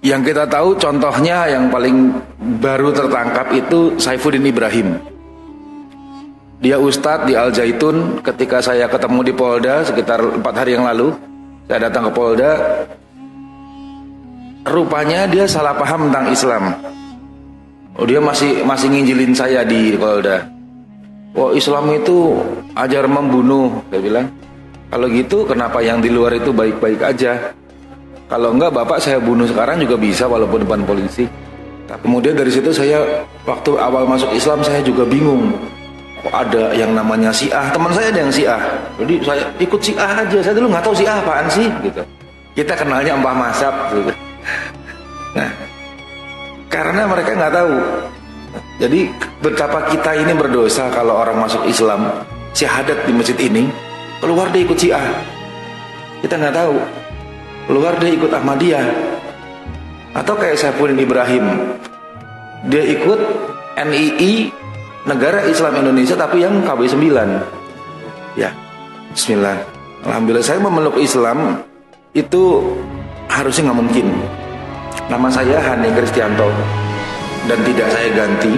Yang kita tahu contohnya yang paling baru tertangkap itu Saifuddin Ibrahim. Dia ustadz di Al Zaitun. Ketika saya ketemu di Polda sekitar 4 hari yang lalu, saya datang ke Polda. Rupanya dia salah paham tentang Islam. Dia masih nginjilin saya di Polda. Islam itu ajar membunuh, dia bilang. Kalau gitu kenapa yang di luar itu baik-baik aja? Kalau enggak bapak saya bunuh sekarang juga bisa walaupun depan polisi. Kemudian dari situ saya waktu awal masuk Islam saya juga bingung. Kok ada yang namanya Syiah? Teman saya ada yang Syiah. Jadi saya ikut Syiah aja. Saya dulu nggak tahu Syiah apaan sih gitu. Kita kenalnya empah masab gitu. Nah, karena mereka nggak tahu. Jadi betapa kita ini berdosa kalau orang masuk Islam, syahadat di masjid ini, keluar dia ikut Syiah. Kita nggak tahu. Keluar dia ikut Ahmadiyah. Atau kayak Saifuddin Ibrahim. Dia ikut NII, Negara Islam Indonesia, tapi yang KB 9. Ya, bismillah. Alhamdulillah saya memeluk Islam itu harusnya nggak mungkin. Nama saya Hani Kristianto dan tidak saya ganti.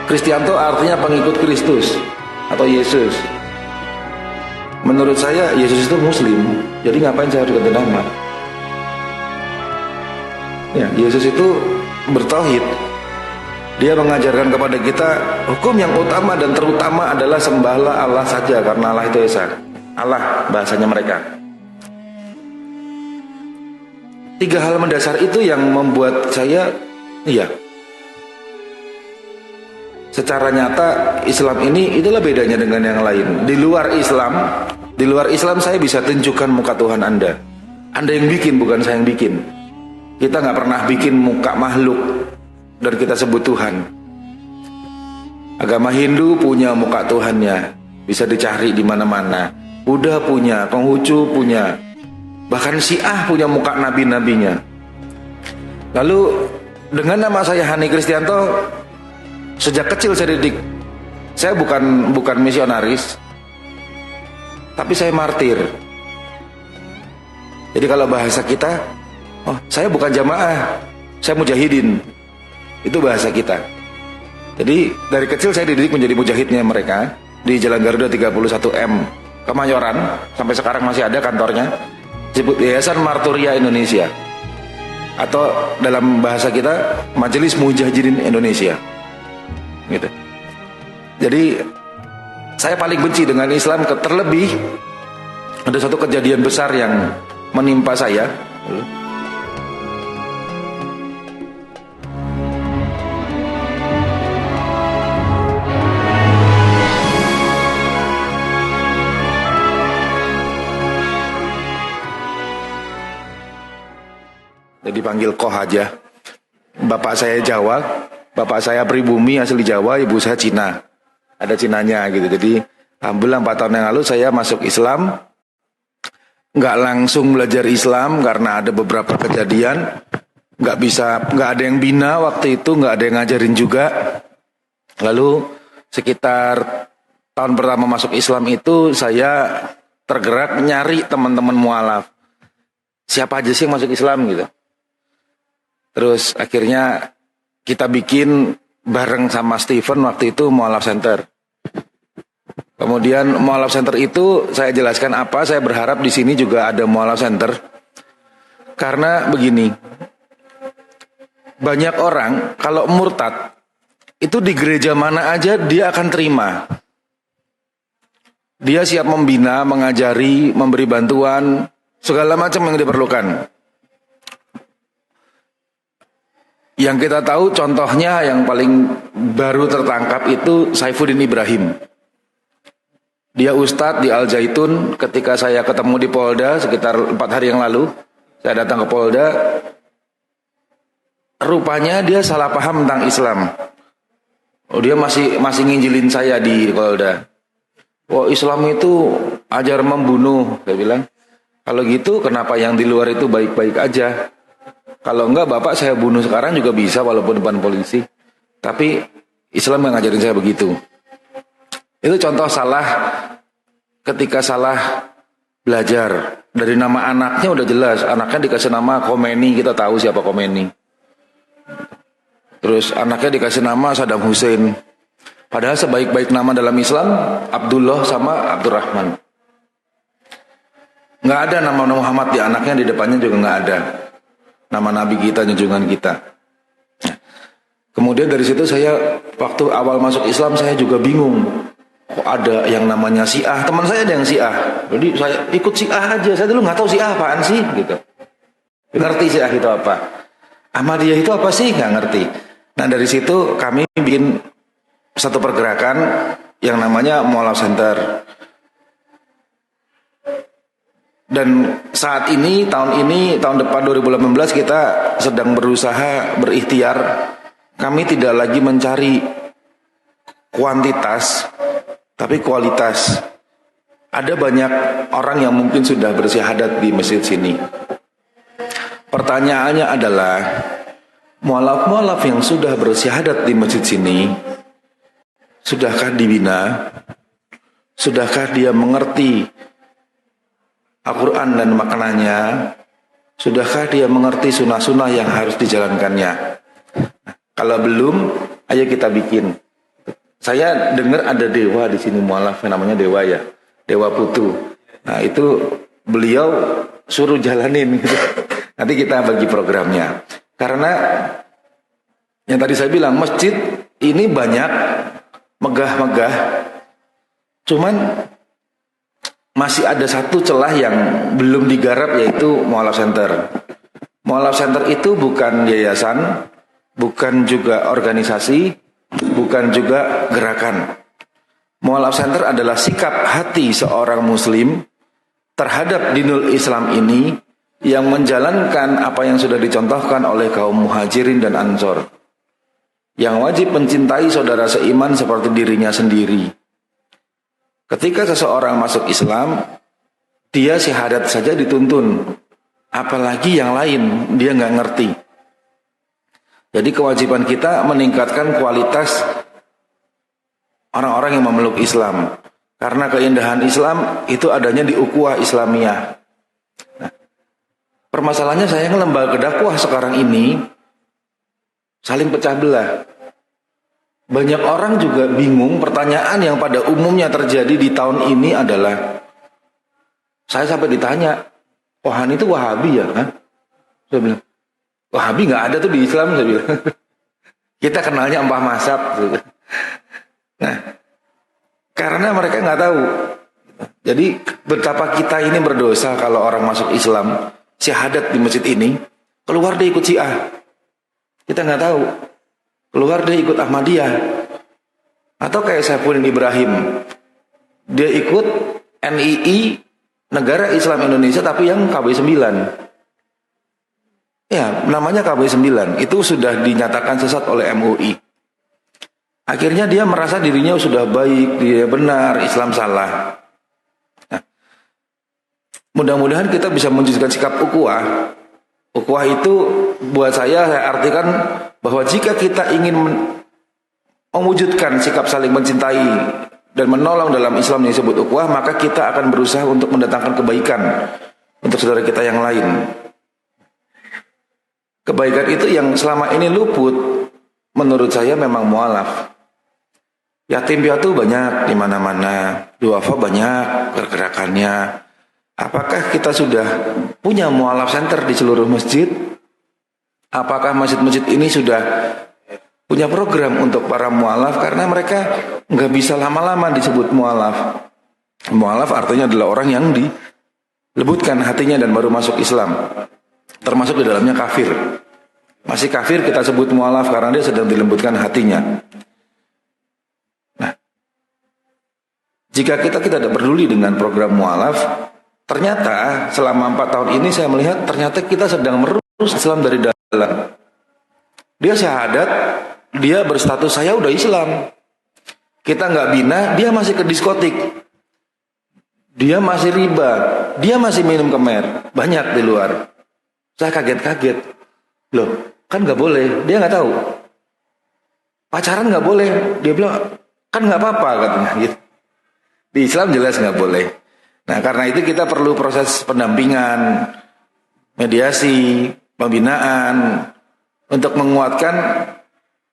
Kristianto artinya pengikut Kristus atau Yesus. Menurut saya Yesus itu Muslim, jadi ngapain saya harus ganti nama? Ya, Yesus itu bertauhid. Dia mengajarkan kepada kita hukum yang utama dan terutama adalah sembahlah Allah saja, karena Allah itu Esa. Allah bahasanya mereka. 3 hal mendasar itu yang membuat saya, secara nyata Islam ini itulah bedanya dengan yang lain. Di luar Islam saya bisa tunjukkan muka Tuhan Anda. Anda yang bikin, bukan saya yang bikin. Kita nggak pernah bikin muka makhluk dan kita sebut Tuhan. Agama Hindu punya muka Tuhannya, bisa dicari di mana-mana. Buddha punya, Konghucu punya, bahkan Syiah punya muka nabi-nabinya. Lalu dengan nama saya Hani Kristianto, sejak kecil saya didik. Saya bukan misionaris, tapi saya martir. Jadi kalau bahasa kita, saya bukan jamaah, saya mujahidin. Itu bahasa kita. Jadi dari kecil saya dididik menjadi mujahidnya mereka di Jalan Garuda 31M Kemayoran, sampai sekarang masih ada kantornya. Disebut Yayasan Marturia Indonesia, atau dalam bahasa kita Majelis Mujahidin Indonesia. Gitu. Jadi saya paling benci dengan Islam, terlebih ada satu kejadian besar yang menimpa saya. Jadi panggil Koh aja. Bapak saya Jawa, bapak saya pribumi asli Jawa, ibu saya Cina. Ada Cinanya gitu. Jadi alhamdulillah 4 tahun yang lalu saya masuk Islam. Nggak langsung belajar Islam karena ada beberapa kejadian. Nggak ada yang bina waktu itu, nggak ada yang ngajarin juga. Lalu sekitar tahun pertama masuk Islam itu saya tergerak nyari teman-teman mualaf. Siapa aja sih yang masuk Islam gitu. Terus akhirnya kita bikin bareng sama Steven waktu itu Mualaf Center. Kemudian Mualaf Center itu saya jelaskan apa, saya berharap di sini juga ada Mualaf Center. Karena begini, banyak orang kalau murtad itu di gereja mana aja dia akan terima. Dia siap membina, mengajari, memberi bantuan, segala macam yang diperlukan. Yang kita tahu contohnya yang paling baru tertangkap itu Saifuddin Ibrahim. Dia ustadz di Al Zaitun. Ketika saya ketemu di Polda sekitar 4 hari yang lalu, saya datang ke Polda. Rupanya dia salah paham tentang Islam. Dia masih nginjilin saya di Polda. Islam itu ajar membunuh, dia bilang. Kalau gitu kenapa yang di luar itu baik-baik aja? Kalau enggak bapak saya bunuh sekarang juga bisa walaupun depan polisi. Tapi Islam yang ngajarin saya begitu. Itu contoh salah, ketika salah belajar. Dari nama anaknya udah jelas, anaknya dikasih nama Khomeini, kita tahu siapa Khomeini. Terus anaknya dikasih nama Saddam Hussein. Padahal sebaik-baik nama dalam Islam Abdullah sama Abdurrahman. Nggak ada nama Muhammad di anaknya, di depannya juga nggak ada nama Nabi kita, junjungan kita. Kemudian dari situ saya waktu awal masuk Islam saya juga bingung. Kok ada yang namanya Syiah? Teman saya ada yang Syiah. Jadi saya ikut Syiah aja. Saya dulu nggak tahu Syiah apaan sih gitu. Ngerti Syiah itu apa? Ahmadiyah itu apa sih? Nggak ngerti. Nah dari situ kami bikin satu pergerakan yang namanya Mualaf Center. Dan saat ini, tahun depan 2018 kita sedang berusaha berikhtiar. Kami tidak lagi mencari kuantitas, tapi kualitas. Ada banyak orang yang mungkin sudah bersyahadat di masjid sini. Pertanyaannya adalah, mualaf-mualaf yang sudah bersyahadat di masjid sini, sudahkah dibina? Sudahkah dia mengerti Al-Quran dan maknanya? Sudahkah dia mengerti sunnah-sunnah yang harus dijalankannya? Kalau belum, ayo kita bikin. Saya dengar ada dewa di sini mualaf, namanya Dewa ya, Dewa Putu. Nah itu beliau suruh jalanin gitu. Nanti kita bagi programnya. Karena yang tadi saya bilang, masjid ini banyak megah-megah, cuman masih ada satu celah yang belum digarap, yaitu Mualaf Center. Mualaf Center itu bukan yayasan, bukan juga organisasi, bukan juga gerakan. Mualaf Center adalah sikap hati seorang muslim terhadap dinul Islam ini, yang menjalankan apa yang sudah dicontohkan oleh kaum muhajirin dan ansor, yang wajib mencintai saudara seiman seperti dirinya sendiri. Ketika seseorang masuk Islam, dia syahadat saja dituntun, apalagi yang lain dia nggak ngerti. Jadi kewajiban kita meningkatkan kualitas orang-orang yang memeluk Islam, karena keindahan Islam itu adanya di ukhuwah Islamiyah. Nah, permasalahannya sayang lembaga dakwah sekarang ini saling pecah belah. Banyak orang juga bingung. Pertanyaan yang pada umumnya terjadi di tahun ini adalah, saya sampai ditanya, Wahan itu Wahabi ya? Kan? Saya bilang, Wahabi nggak ada tuh di Islam. Saya bilang, kita kenalnya empah masab. Nah, karena mereka nggak tahu. Jadi betapa kita ini berdosa kalau orang masuk Islam, syahadat di masjid ini, keluar dia ikut Syiah. Kita nggak tahu. Keluar dia ikut Ahmadiyah. Atau kayak Saifullah Ibrahim, dia ikut NII, Negara Islam Indonesia, tapi yang KB 9. Ya, namanya KB 9. Itu sudah dinyatakan sesat oleh MUI. Akhirnya dia merasa dirinya sudah baik, dia benar, Islam salah. Nah, mudah-mudahan kita bisa menunjukkan sikap ukhuwah. Ukhuwah itu buat saya artikan bahwa jika kita ingin mewujudkan sikap saling mencintai dan menolong dalam Islam yang disebut ukhuwah, maka kita akan berusaha untuk mendatangkan kebaikan untuk saudara kita yang lain. Kebaikan itu yang selama ini luput, menurut saya memang mualaf. Yatim piatu banyak di mana-mana, duafa banyak pergerakannya. Apakah kita sudah punya mualaf center di seluruh masjid? Apakah masjid-masjid ini sudah punya program untuk para mualaf? Karena mereka nggak bisa lama-lama disebut mualaf. Mualaf artinya adalah orang yang dilembutkan hatinya dan baru masuk Islam, termasuk di dalamnya kafir. Masih kafir kita sebut mualaf karena dia sedang dilembutkan hatinya. Nah, jika kita tidak peduli dengan program mualaf, ternyata selama 4 tahun ini saya melihat ternyata kita sedang merusak Islam dari dalam. Dia syahadat, dia berstatus saya udah Islam. Kita nggak bina, dia masih ke diskotik, dia masih riba, dia masih minum kemer, banyak di luar. Saya kaget-kaget, loh kan nggak boleh, dia nggak tahu. Pacaran nggak boleh, dia bilang kan nggak apa-apa katanya. Gitu. Di Islam jelas nggak boleh. Nah, karena itu kita perlu proses pendampingan, mediasi, pembinaan untuk menguatkan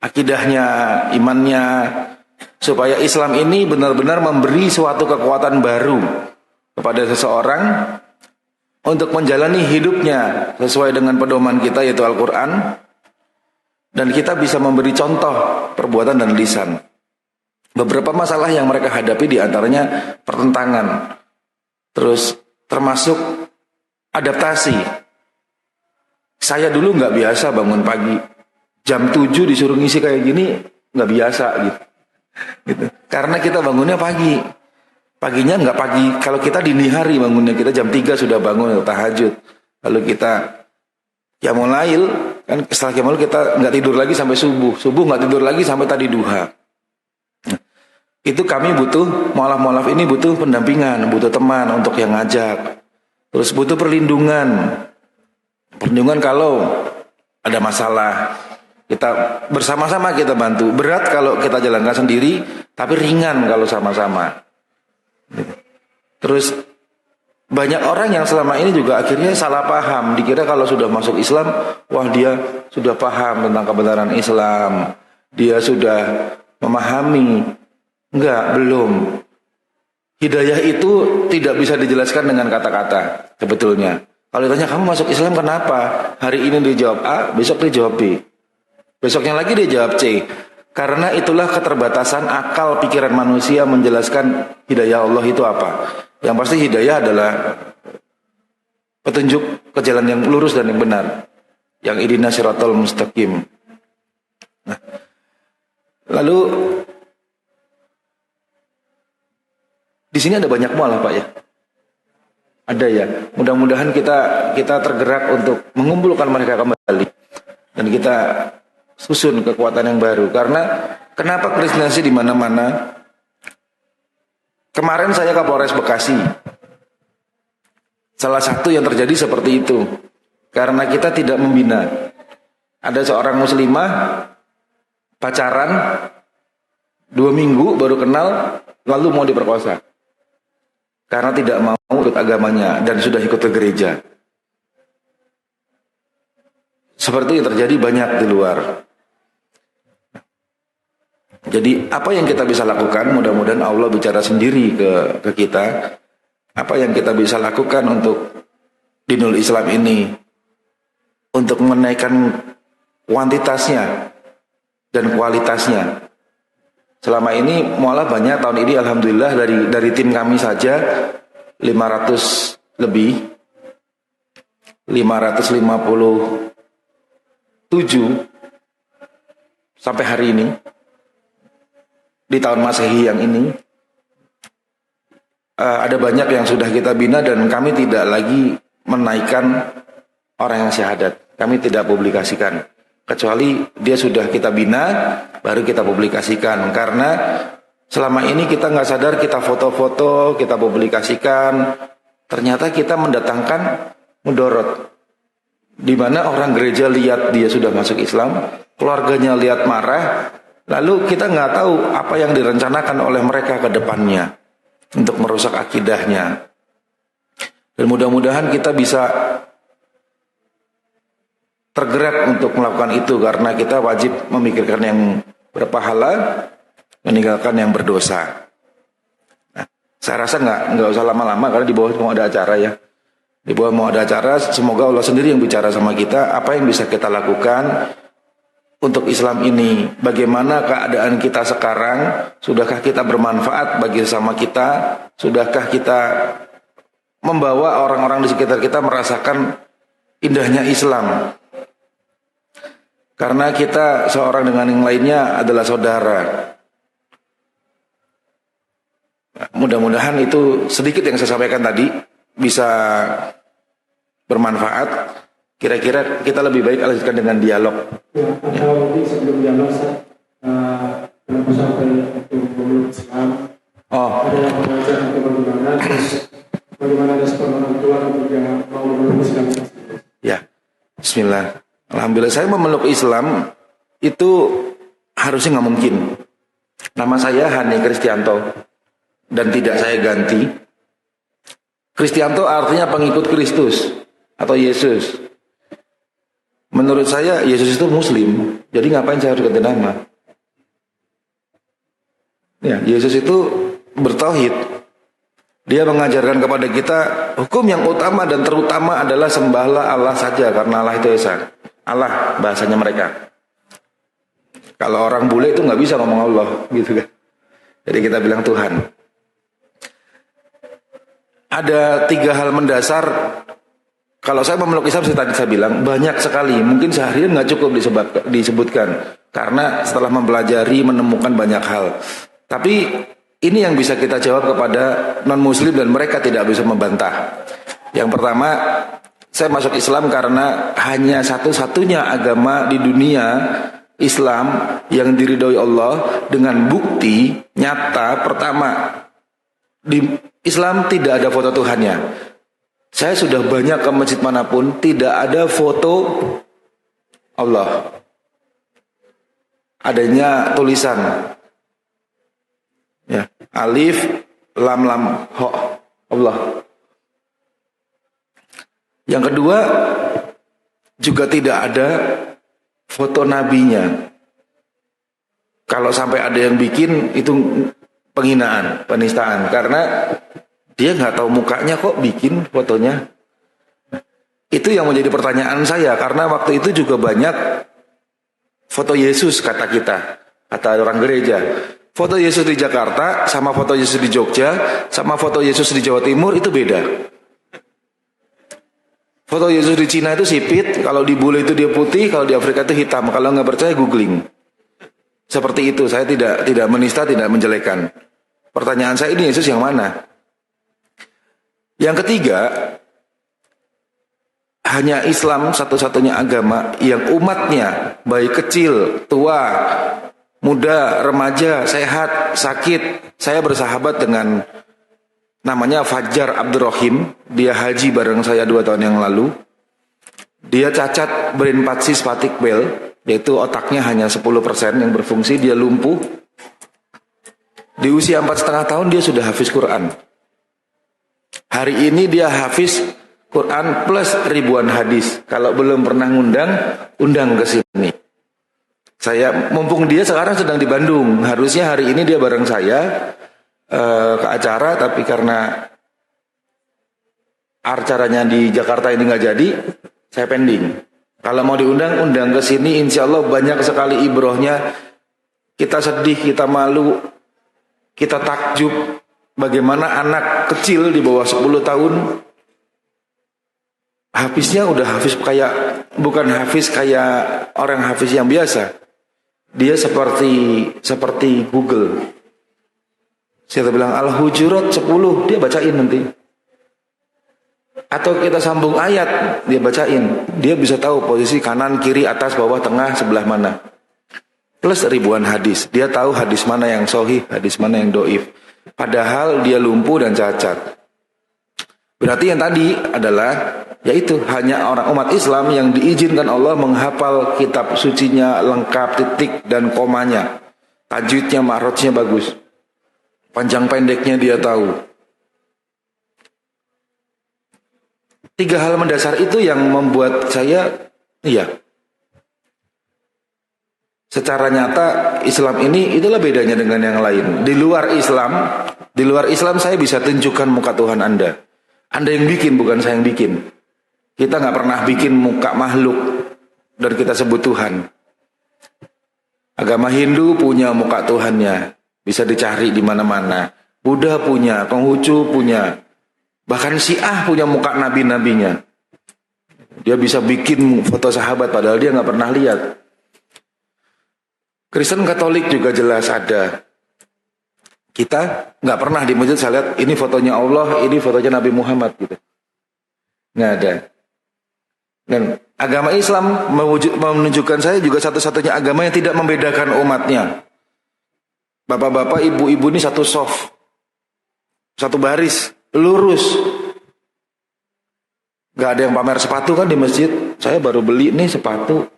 akidahnya, imannya, supaya Islam ini benar-benar memberi suatu kekuatan baru kepada seseorang untuk menjalani hidupnya sesuai dengan pedoman kita yaitu Al-Quran, dan kita bisa memberi contoh perbuatan dan lisan. Beberapa masalah yang mereka hadapi diantaranya pertentangan, terus termasuk adaptasi. Saya dulu nggak biasa bangun pagi, jam 7 disuruh ngisi kayak gini, nggak biasa gitu. Karena kita bangunnya pagi. Paginya nggak pagi, kalau kita dini hari bangunnya, kita jam 3 sudah bangun tahajud. Lalu kita qiyamul lail, kan setelah qiyamul kita nggak tidur lagi sampai subuh. Subuh nggak tidur lagi sampai tadi duha. Itu kami butuh, mualaf-mualaf ini butuh pendampingan, butuh teman untuk yang ngajak. Terus butuh perlindungan. Perlindungan kalau ada masalah, kita bersama-sama kita bantu. Berat kalau kita jalankan sendiri, tapi ringan kalau sama-sama. Terus banyak orang yang selama ini juga akhirnya salah paham. Dikira kalau sudah masuk Islam, wah dia sudah paham tentang kebenaran Islam, dia sudah memahami. Enggak, belum. Hidayah itu tidak bisa dijelaskan dengan kata-kata sebetulnya. Kalau ditanya kamu masuk Islam kenapa? Hari ini dia jawab A, besok dia jawab B. Besoknya lagi dia jawab C. Karena itulah keterbatasan akal pikiran manusia menjelaskan hidayah Allah itu apa. Yang pasti hidayah adalah petunjuk ke jalan yang lurus dan yang benar. Yang ihdinas siratal mustaqim. Nah, lalu di sini ada banyak mualaf Pak ya? Ada ya. Mudah-mudahan kita tergerak untuk mengumpulkan mereka kembali dan kita susun kekuatan yang baru. Karena kenapa kristenasi di mana-mana? Kemarin saya Kapolres Bekasi. Salah satu yang terjadi seperti itu. Karena kita tidak membina. Ada seorang muslimah pacaran 2 minggu baru kenal lalu mau diperkosa. Karena tidak mau ikut agamanya dan sudah ikut ke gereja. Seperti yang terjadi banyak di luar. Jadi apa yang kita bisa lakukan, mudah-mudahan Allah bicara sendiri ke kita. Apa yang kita bisa lakukan untuk dinul Islam ini, untuk menaikkan kuantitasnya dan kualitasnya. Selama ini mualaf banyak, tahun ini alhamdulillah dari tim kami saja 500 lebih, 557 sampai hari ini di tahun Masehi yang ini. Ada banyak yang sudah kita bina dan kami tidak lagi menaikkan orang yang syahadat. Kami tidak publikasikan. Kecuali dia sudah kita bina, baru kita publikasikan. Karena selama ini kita nggak sadar, kita foto-foto, kita publikasikan. Ternyata kita mendatangkan mudorot. Di mana orang gereja lihat dia sudah masuk Islam, keluarganya lihat marah, lalu kita nggak tahu apa yang direncanakan oleh mereka ke depannya untuk merusak akidahnya. Dan mudah-mudahan kita bisa tergerak untuk melakukan itu, karena kita wajib memikirkan yang berpahala, meninggalkan yang berdosa. Nah, saya rasa nggak usah lama-lama karena di bawah mau ada acara ya. Di bawah mau ada acara, semoga Allah sendiri yang bicara sama kita. Apa yang bisa kita lakukan untuk Islam ini? Bagaimana keadaan kita sekarang? Sudahkah kita bermanfaat bagi sesama kita? Sudahkah kita membawa orang-orang di sekitar kita merasakan indahnya Islam? Karena kita seorang dengan yang lainnya adalah saudara. Mudah-mudahan itu sedikit yang saya sampaikan tadi bisa bermanfaat. Kira-kira kita lebih baik lanjutkan dengan dialog. Ya, atau mungkin sebelum dialog, kenapa sampai untuk memeluk Islam? Ada yang mengajar atau bagaimana? Terus bagaimana respon orang tua ketika mau memeluk Islam? Ya, Bismillah. Alhamdulillah saya memeluk Islam itu harusnya nggak mungkin. Nama saya Hani Kristianto dan tidak saya ganti. Kristianto artinya pengikut Kristus atau Yesus. Menurut saya Yesus itu Muslim, jadi ngapain saya harus ganti nama? Ya, Yesus itu bertauhid. Dia mengajarkan kepada kita hukum yang utama dan terutama adalah sembahlah Allah saja, karena Allah itu esa. Allah bahasanya mereka. Kalau orang bule itu nggak bisa ngomong Allah, gitu kan? Jadi kita bilang Tuhan. Ada 3 hal mendasar. Kalau saya memeluk Islam, tadi saya bilang banyak sekali. Mungkin seharian nggak cukup disebutkan, karena setelah mempelajari menemukan banyak hal. Tapi ini yang bisa kita jawab kepada non-Muslim dan mereka tidak bisa membantah. Yang pertama, saya masuk Islam karena hanya satu-satunya agama di dunia, Islam, yang diridhoi Allah dengan bukti nyata. Pertama, di Islam tidak ada foto Tuhannya. Saya sudah banyak ke masjid manapun, tidak ada foto Allah. Adanya tulisan, ya, alif, lam, lam, ho, Allah. Yang kedua, juga tidak ada foto nabinya. Kalau sampai ada yang bikin, itu penghinaan, penistaan, karena dia nggak tahu mukanya kok bikin fotonya. Itu yang menjadi pertanyaan saya, karena waktu itu juga banyak foto Yesus kata kita, kata orang gereja. Foto Yesus di Jakarta sama foto Yesus di Jogja sama foto Yesus di Jawa Timur itu beda. Foto Yesus di Cina itu sipit, kalau di bule itu dia putih, kalau di Afrika itu hitam. Kalau nggak percaya googling. Seperti itu, saya tidak menista, tidak menjelekan. Pertanyaan saya, ini Yesus yang mana? Yang ketiga, hanya Islam satu-satunya agama yang umatnya, baik kecil, tua, muda, remaja, sehat, sakit. Saya bersahabat dengan namanya Fajar Abdurrahim. Dia haji bareng saya 2 tahun yang lalu. Dia cacat brain palsy spastic bell, yaitu otaknya hanya 10% yang berfungsi. Dia lumpuh. Di usia 4,5 tahun dia sudah hafiz Quran. Hari ini dia hafiz Quran plus ribuan hadis. Kalau belum pernah undang ke sini. Saya, mumpung dia sekarang sedang di Bandung, harusnya hari ini dia bareng saya ke acara, tapi karena acaranya di Jakarta ini nggak jadi, saya pending. Kalau mau undang ke sini, insya Allah banyak sekali ibrohnya. Kita sedih, kita malu, kita takjub. Bagaimana anak kecil di bawah 10 tahun hafiznya udah hafiz kayak, bukan hafiz kayak orang hafiz yang biasa. Dia seperti Google. Saya bilang Al-Hujurat 10, dia bacain nanti. Atau kita sambung ayat, dia bacain. Dia bisa tahu posisi kanan, kiri, atas, bawah, tengah, sebelah mana. Plus ribuan hadis. Dia tahu hadis mana yang sahih, hadis mana yang doif. Padahal dia lumpuh dan cacat. Berarti yang tadi adalah, yaitu hanya orang umat Islam yang diizinkan Allah menghafal kitab sucinya lengkap, titik dan komanya, tajwidnya, mahrojnya bagus, panjang pendeknya dia tahu. 3 hal mendasar itu yang membuat saya, secara nyata Islam ini itulah bedanya dengan yang lain. Di luar Islam saya bisa tunjukkan muka Tuhan Anda. Anda yang bikin, bukan saya yang bikin. Kita nggak pernah bikin muka makhluk dan kita sebut Tuhan. Agama Hindu punya muka Tuhannya, bisa dicari di mana-mana. Buddha punya, Konghucu punya, bahkan Syiah punya muka nabi-nabinya. Dia bisa bikin foto sahabat padahal dia nggak pernah lihat. Kristen Katolik juga jelas ada. Kita nggak pernah di masjid saya lihat ini fotonya Allah, ini fotonya Nabi Muhammad gitu. Nggak ada. Dan agama Islam menunjukkan saya juga satu-satunya agama yang tidak membedakan umatnya. Bapak-bapak, ibu-ibu ini satu soft, satu baris, lurus. Nggak ada yang pamer sepatu kan di masjid. Saya baru beli nih sepatu.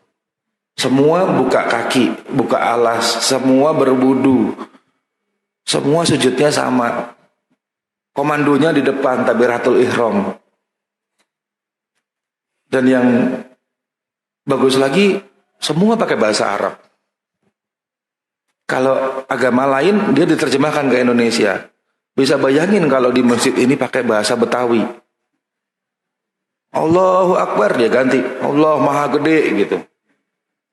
Semua buka kaki, buka alas, semua berwudu, semua sujudnya sama. komandonya di depan takbiratul ihram. Dan yang bagus lagi, semua pakai bahasa Arab. Kalau agama lain, dia diterjemahkan ke Indonesia. Bisa bayangin kalau di masjid ini pakai bahasa Betawi. Allahu Akbar, dia ganti Allah Maha Gede gitu.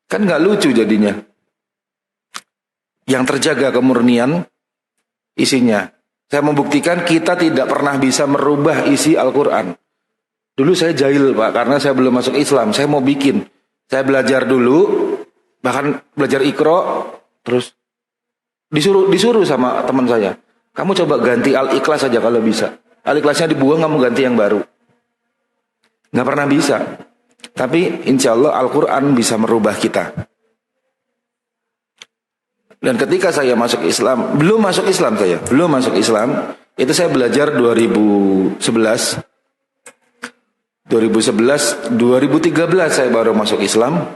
Kan gak lucu jadinya. Yang terjaga kemurnian isinya. Saya membuktikan kita tidak pernah bisa merubah isi Al-Quran. Dulu saya jahil Pak, karena saya belum masuk Islam. Saya mau bikin. Saya belajar dulu, bahkan belajar Iqra, terus disuruh sama teman saya. Kamu coba ganti Al-Ikhlas saja kalau bisa. Al-Ikhlasnya dibuang, kamu ganti yang baru. Nggak pernah bisa. Tapi insya Allah Al-Quran bisa merubah kita. Dan ketika saya masuk Islam, belum masuk Islam, itu saya belajar 2011, 2013 saya baru masuk Islam.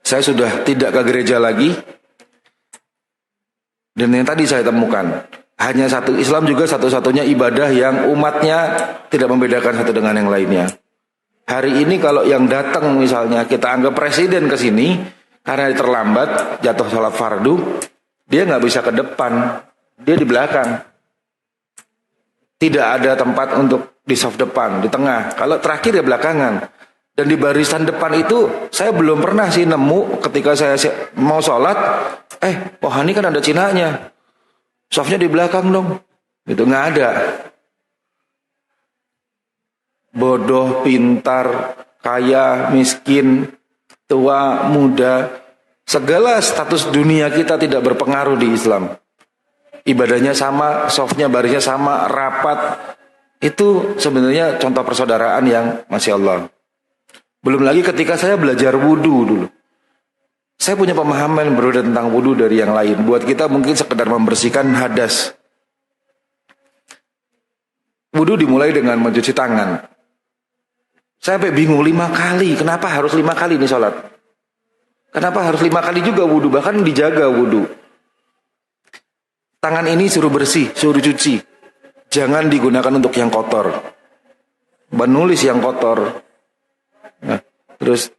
Saya sudah tidak ke gereja lagi. Dan yang tadi saya temukan, hanya satu Islam juga satu-satunya ibadah yang umatnya tidak membedakan satu dengan yang lainnya. Hari ini kalau yang datang misalnya kita anggap presiden ke sini karena terlambat jatuh sholat fardu, dia nggak bisa ke depan, dia di belakang. Tidak ada tempat untuk di saf depan, di tengah. Kalau terakhir ya belakangan. Dan di barisan depan itu saya belum pernah sih nemu ketika saya mau sholat, wah ini kan ada Cinanya, safnya di belakang dong. Itu nggak ada. Bodoh, pintar, kaya, miskin, tua, muda, segala status dunia kita tidak berpengaruh di Islam. Ibadahnya sama, safnya barisnya sama, rapat. Itu sebenarnya contoh persaudaraan yang Masya Allah. Belum lagi ketika saya belajar wudu dulu. Saya punya pemahaman berbeda tentang wudu dari yang lain. Buat kita mungkin sekedar membersihkan hadas. Wudu dimulai dengan mencuci tangan. Saya sampai bingung 5 kali. Kenapa harus 5 kali ini sholat? Kenapa harus 5 kali juga wudu? Bahkan dijaga wudu. Tangan ini suruh bersih, suruh cuci. Jangan digunakan untuk yang kotor. Menulis yang kotor. Nah, terus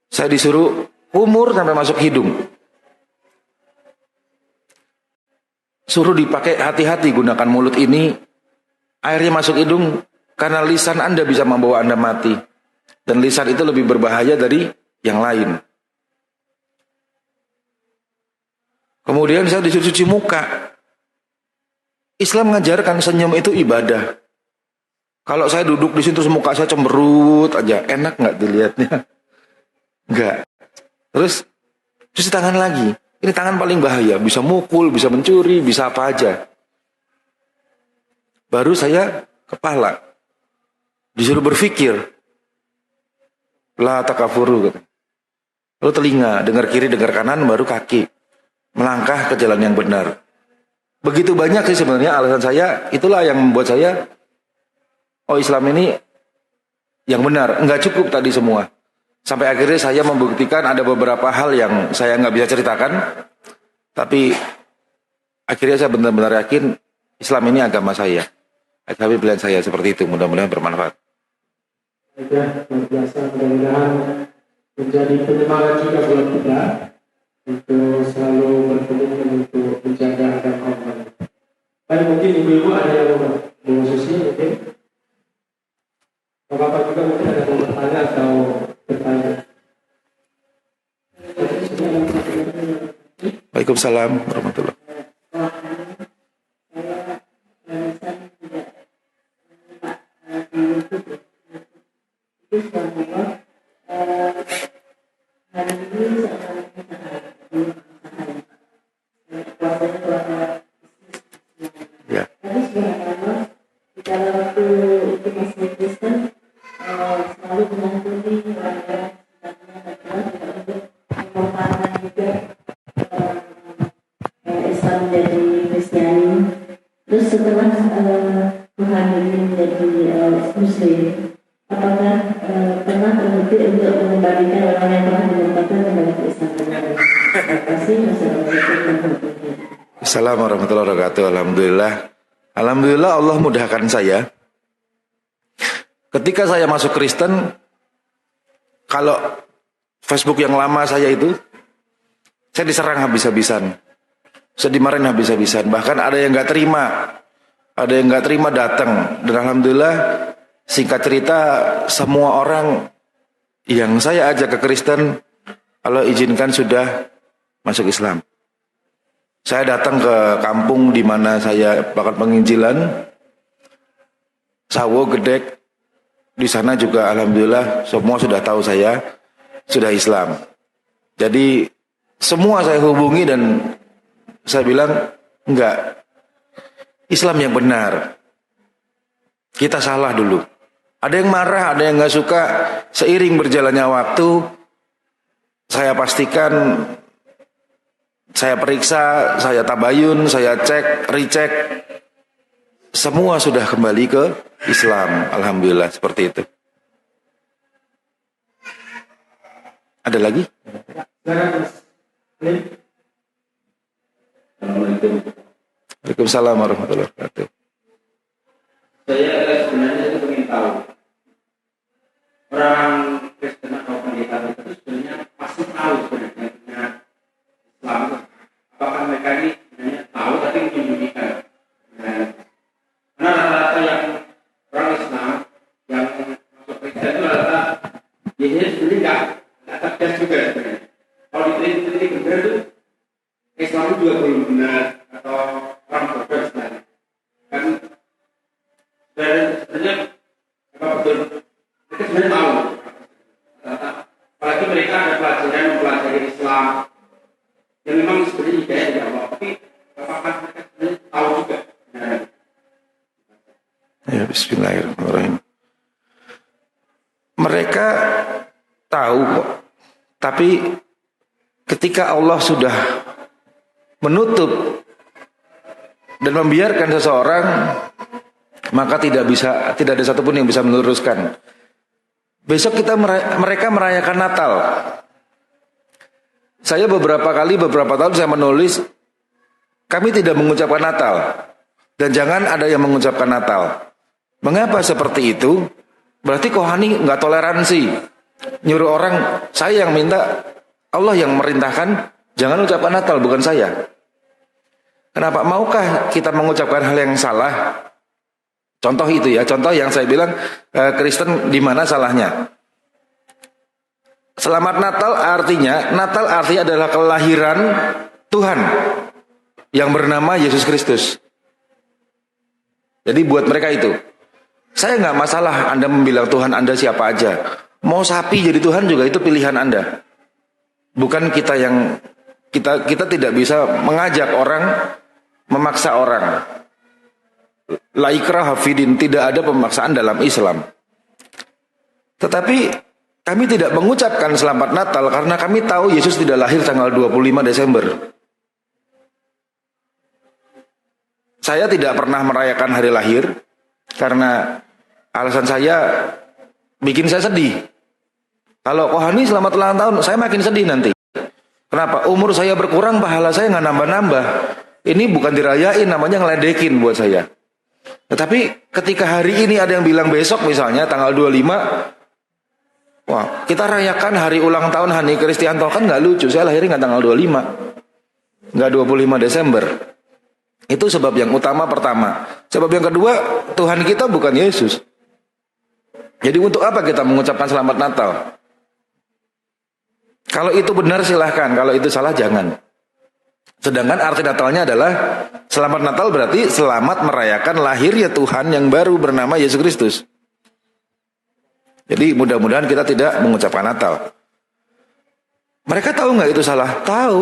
saya disuruh umur sampai masuk hidung. Suruh dipakai hati-hati gunakan mulut ini. Airnya masuk hidung karena lisan Anda bisa membawa Anda mati. Dan lisan itu lebih berbahaya dari yang lain. Kemudian saya disuruh cuci muka. Islam mengajarkan senyum itu ibadah. Kalau saya duduk di sini terus muka saya cemberut aja, enak nggak dilihatnya? Nggak. Terus cuci tangan lagi. Ini tangan paling bahaya, bisa mukul, bisa mencuri, bisa apa aja. Baru saya kepala. Disuruh berpikir. La takafuru. Lalu telinga, dengar kiri, dengar kanan, baru kaki. Melangkah ke jalan yang benar. Begitu banyak sih sebenarnya alasan saya, itulah yang membuat saya, oh Islam ini yang benar. Enggak cukup tadi semua. Sampai akhirnya saya membuktikan ada beberapa hal yang saya nggak bisa ceritakan. Tapi akhirnya saya benar-benar yakin Islam ini agama saya. Tapi pilihan saya seperti itu, mudah-mudahan bermanfaat. Ya, luar biasa, mudah-mudahan menjadi penyemangat juga buat kita untuk selalu berkomitmen untuk menjaga agama Allah. Baik, mungkin ibu-ibu ada yang mau susi mungkin. Bapak juga mungkin ada yang bertanya atau bertanya. Waalaikumsalam warahmatullahi. Ya. Tapi sebenarnya kita waktu itu masih Kristen selalu menangkuni orang-orang sekitarnya untuk mempertahankan juga Islam menjadi Kristiani. Terus setelah Tuhan ini menjadi Muslim, apakah pernah terbukti untuk mengembalikan orang yang telah dimurtadkan kembali ke Islam? Terima kasih. Wassalamualaikum warahmatullahi wabarakatuh. Assalamualaikum warahmatullahi wabarakatuh. Alhamdulillah. Alhamdulillah Allah mudahkan saya. Ketika saya masuk Kristen, kalau Facebook yang lama saya itu, saya diserang habis-habisan. Saya dimarahin habis-habisan. Bahkan ada yang nggak terima. Ada yang nggak terima datang. Dan alhamdulillah, singkat cerita, semua orang yang saya ajak ke Kristen, Allah izinkan sudah masuk Islam. Saya datang ke kampung di mana saya bakal penginjilan, Sawo, Gedek. Di sana juga alhamdulillah semua sudah tahu saya sudah Islam. Jadi semua saya hubungi dan saya bilang enggak, Islam yang benar. Kita salah dulu. Ada yang marah, ada yang nggak suka. Seiring berjalannya waktu, saya pastikan, saya periksa, saya tabayun, saya cek, recheck, semua sudah kembali ke Islam. Alhamdulillah seperti itu. Ada lagi? Assalamualaikum. Waalaikumsalam warahmatullahi wabarakatuh. Saya sebenarnya itu ingin tahu, orang Kristen atau pendeta itu sebenarnya pasti tahu sebenarnya tentang Islam. Apakah mereka ini sebenarnya tahu tapi menyembunyikan? Karena rata-rata yang orang Islam yang masuk Kristen itu rata-rata biasanya sebenarnya nggak tegas juga sebenarnya. Kalau diteliti benar itu Islam juga belum benar atau orang bodoh sebenarnya. Kan sebenarnya apa betul? Mereka sebenarnya tahu. Apalagi mereka ada pelajaran mempelajari Islam yang memang sebenarnya hidayah dari Allah. Tapi apakah mereka sebenarnya tahu juga? Ya, bismillahirrahmanirrahim. Mereka tahu kok. Tapi ketika Allah sudah menutup dan membiarkan seseorang, maka tidak ada satupun yang bisa meluruskan. Besok mereka merayakan Natal. Saya beberapa tahun saya menulis, kami tidak mengucapkan Natal dan jangan ada yang mengucapkan Natal. Mengapa seperti itu? Berarti Kohani nggak toleransi, nyuruh orang. Saya yang minta, Allah yang merintahkan, jangan ucapkan Natal, bukan saya. Kenapa? Maukah kita mengucapkan hal yang salah? Contoh itu ya, contoh yang saya bilang Kristen di mana salahnya? Selamat Natal artinya adalah kelahiran Tuhan yang bernama Yesus Kristus. Jadi buat mereka itu, saya nggak masalah Anda membilang Tuhan Anda siapa aja. Mau sapi jadi Tuhan juga itu pilihan Anda. Bukan kita yang kita tidak bisa mengajak orang, memaksa orang. La ikraha fidin, tidak ada pemaksaan dalam Islam. Tetapi kami tidak mengucapkan selamat Natal karena kami tahu Yesus tidak lahir tanggal 25 Desember. Saya tidak pernah merayakan hari lahir karena alasan saya bikin saya sedih. Kalau Kohani selamat ulang tahun, saya makin sedih nanti. Kenapa? Umur saya berkurang, pahala saya nggak nambah-nambah. Ini bukan dirayain, namanya ngeledekin buat saya. Tetapi ketika hari ini ada yang bilang besok misalnya tanggal 25, wah kita rayakan hari ulang tahun Hani Kristianto, kan nggak lucu. Saya lahirnya nggak tanggal 25, nggak 25 Desember. Itu sebab yang utama pertama. Sebab yang kedua, Tuhan kita bukan Yesus. Jadi untuk apa kita mengucapkan selamat Natal? Kalau itu benar silahkan, kalau itu salah jangan. Sedangkan arti Natalnya adalah selamat Natal berarti selamat merayakan lahirnya Tuhan yang baru bernama Yesus Kristus. Jadi mudah-mudahan kita tidak mengucapkan Natal. Mereka tahu nggak itu salah? Tahu.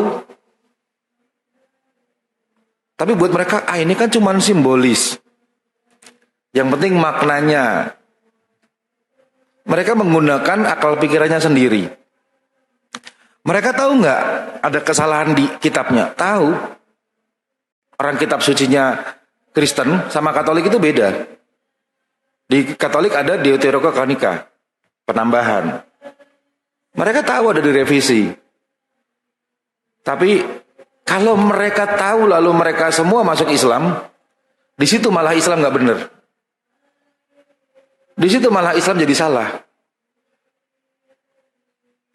Tapi buat mereka, ini kan cuma simbolis. Yang penting maknanya. Mereka menggunakan akal pikirannya sendiri. Mereka tahu nggak ada kesalahan di kitabnya? Tahu. Orang kitab sucinya Kristen sama Katolik itu beda. Di Katolik ada Deuterokanonika, penambahan. Mereka tahu ada direvisi. Tapi kalau mereka tahu lalu mereka semua masuk Islam, Di situ malah Islam nggak benar. Di situ malah Islam jadi salah.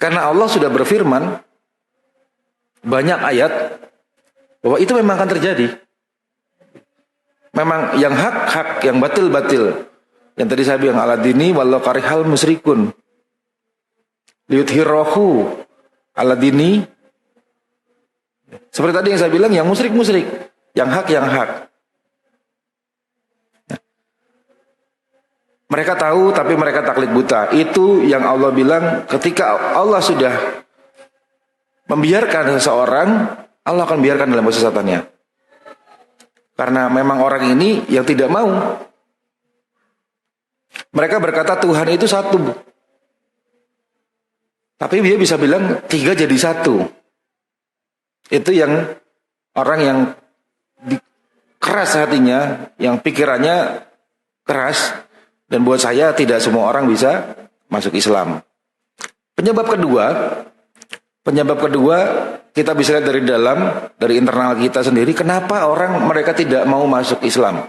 Karena Allah sudah berfirman banyak ayat bahwa itu memang akan terjadi. Memang yang hak, yang batil. Yang tadi saya bilang ala dini wallahu karihal musyrikun. Liyudhirahu ala dini. Seperti tadi yang saya bilang, yang musyrik, yang hak. Mereka tahu tapi mereka taklid buta. Itu yang Allah bilang, ketika Allah sudah membiarkan seseorang, Allah akan biarkan dalam kesesatannya. Karena memang orang ini yang tidak mau. Mereka berkata Tuhan itu satu. Tapi dia bisa bilang 3 jadi 1. Itu yang orang yang keras hatinya, yang pikirannya keras. Dan buat saya tidak semua orang bisa masuk Islam. Penyebab kedua kita bisa lihat dari dalam, dari internal kita sendiri. Kenapa mereka tidak mau masuk Islam?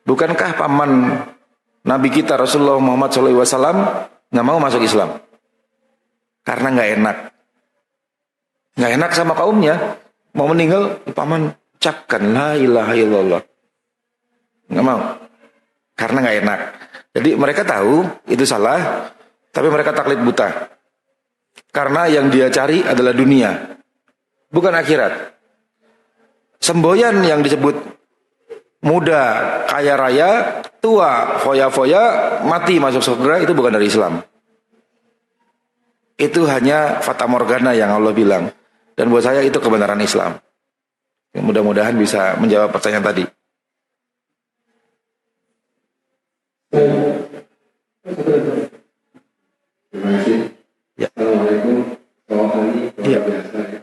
Bukankah paman Nabi kita Rasulullah Muhammad SAW nggak mau masuk Islam? Karena nggak enak sama kaumnya. Mau meninggal, paman ucapkan la ilaha illallah. Nggak mau, karena nggak enak. Jadi mereka tahu itu salah, tapi mereka taklid buta. Karena yang dia cari adalah dunia, bukan akhirat. Semboyan yang disebut muda, kaya raya, tua, foya-foya, mati masuk surga, itu bukan dari Islam. Itu hanya fata morgana yang Allah bilang. Dan buat saya itu kebenaran Islam. Mudah-mudahan bisa menjawab pertanyaan tadi. Terima kasih. Ya. Assalamualaikum. Soalnya Ya. biasa ya.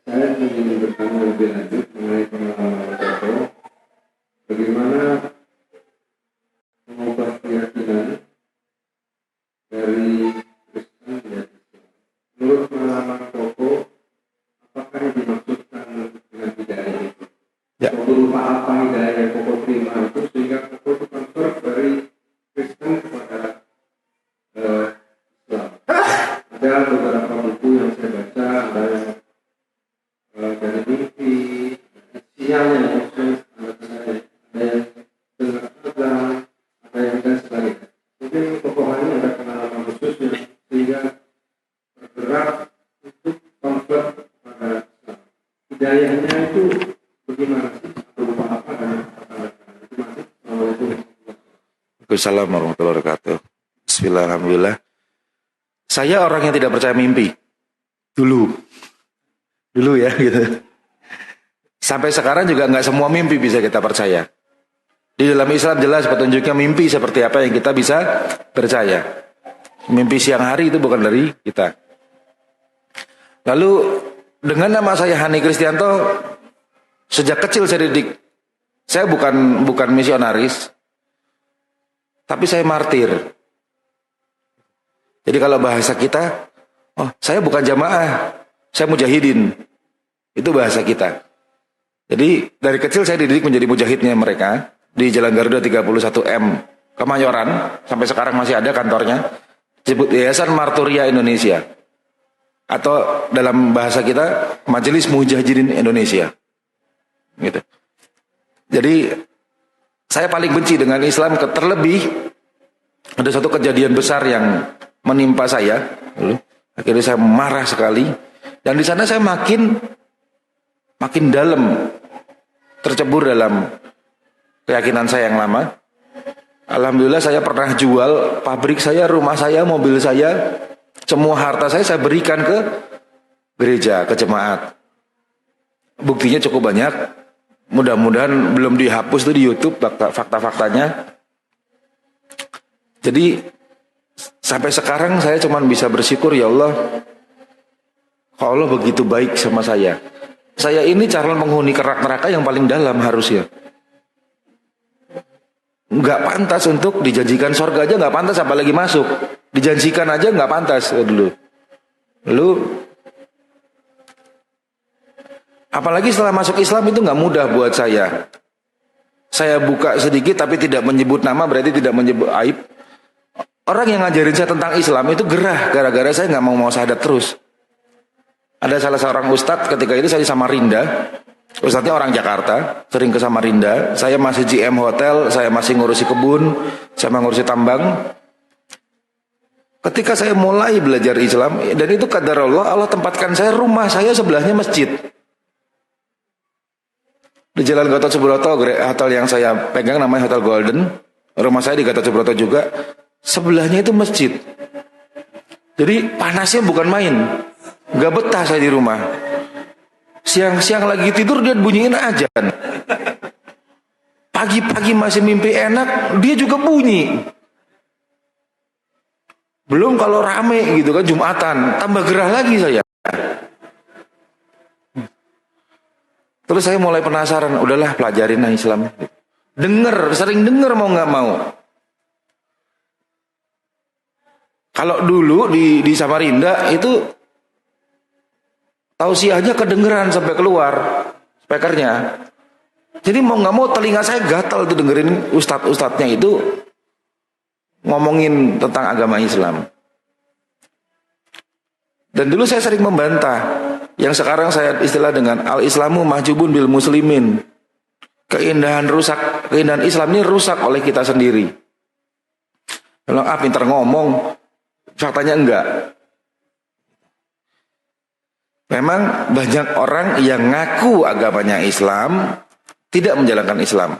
Saya ingin bertanya lebih lanjut mengenai pengalaman Toto. Bagaimana mengubah keyakinan dari Kristen menjadi Islam? Menurut pengalaman Toto, apakah yang dimaksudkan dengan hidayah itu? Ya. Toto lupa apa hidayah yang Toto terima itu sehingga Toto itu convert dari Kristen kepada Islam. Ada beberapa buku yang saya baca, ada yang dari mimpi, sinyalnya, ada yang dengar azan, ada yang dan sebagainya. Mungkin pokoknya ada pengalaman khusus yang sehingga bergerak untuk convert kepada Islam. Hidayahnya itu bagaimana sih? Atau lupa apa dan apa-apa? Terima kasih. Assalamualaikum. Waalaikumsalam warahmatullahi wabarakatuh. Bismillahirrahmanirrahim. Saya orang yang tidak percaya mimpi. Dulu ya gitu. Sampai sekarang juga nggak semua mimpi bisa kita percaya. Di dalam Islam jelas petunjuknya mimpi seperti apa yang kita bisa percaya. Mimpi siang hari itu bukan dari kita. Lalu dengan nama saya Hani Kristianto, sejak kecil saya didik. Saya bukan misionaris, tapi saya martir. Jadi kalau bahasa kita, saya bukan jamaah, saya mujahidin. Itu bahasa kita. Jadi dari kecil saya dididik menjadi mujahidnya mereka di Jalan Garuda 31M Kemayoran, sampai sekarang masih ada kantornya. Disebut Yayasan Marturia Indonesia. Atau dalam bahasa kita Majelis Mujahidin Indonesia. Gitu. Jadi saya paling benci dengan Islam, terlebih ada satu kejadian besar yang menimpa saya. Akhirnya saya marah sekali, dan di sana saya makin dalam tercebur dalam keyakinan saya yang lama. Alhamdulillah saya pernah jual pabrik saya, rumah saya, mobil saya, semua harta saya berikan ke gereja, ke jemaat. Buktinya cukup banyak. Mudah-mudahan belum dihapus tuh di YouTube fakta-faktanya. Jadi sampai sekarang saya cuma bisa bersyukur, ya Allah, kalau Allah begitu baik sama saya. Saya ini calon penghuni neraka yang paling dalam harusnya. Nggak pantas untuk dijanjikan surga aja nggak pantas, apalagi masuk. Dijanjikan aja nggak pantas dulu. Lalu apalagi setelah masuk Islam itu nggak mudah buat saya. saya buka sedikit tapi tidak menyebut nama, berarti tidak menyebut aib. Orang yang ngajarin saya tentang Islam itu gerah gara-gara saya nggak mau syahadat terus. Ada salah seorang ustadz ketika itu saya di Samarinda. Ustadznya orang Jakarta, sering ke Samarinda. Saya masih GM hotel, saya masih ngurusi kebun, saya ngurusi tambang. Ketika saya mulai belajar Islam, dan itu qadarullah, Allah tempatkan saya, rumah saya sebelahnya masjid. Di Jalan Gatot Subroto, hotel yang saya pegang namanya Hotel Golden. Rumah saya di Gatot Subroto juga. Sebelahnya itu masjid. Jadi panasnya bukan main. Gak betah saya di rumah. Siang-siang lagi tidur dia bunyiin azan. Pagi-pagi masih mimpi enak, dia juga bunyi. Belum kalau rame gitu kan Jumatan, tambah gerah lagi saya. Terus saya mulai penasaran, udahlah pelajarin Islam. Sering denger mau nggak mau. Kalau dulu di Samarinda itu tausiahnya kedengeran sampai keluar speakernya. Jadi mau nggak mau telinga saya gatal tuh dengerin ustadz-ustadznya itu ngomongin tentang agama Islam. Dan dulu saya sering membantah yang sekarang saya istilah dengan al-Islamu mahjubun bil muslimin. Keindahan Islam ini rusak oleh kita sendiri. Kalau pintar ngomong, faktanya enggak. Memang banyak orang yang ngaku agamanya Islam tidak menjalankan Islam.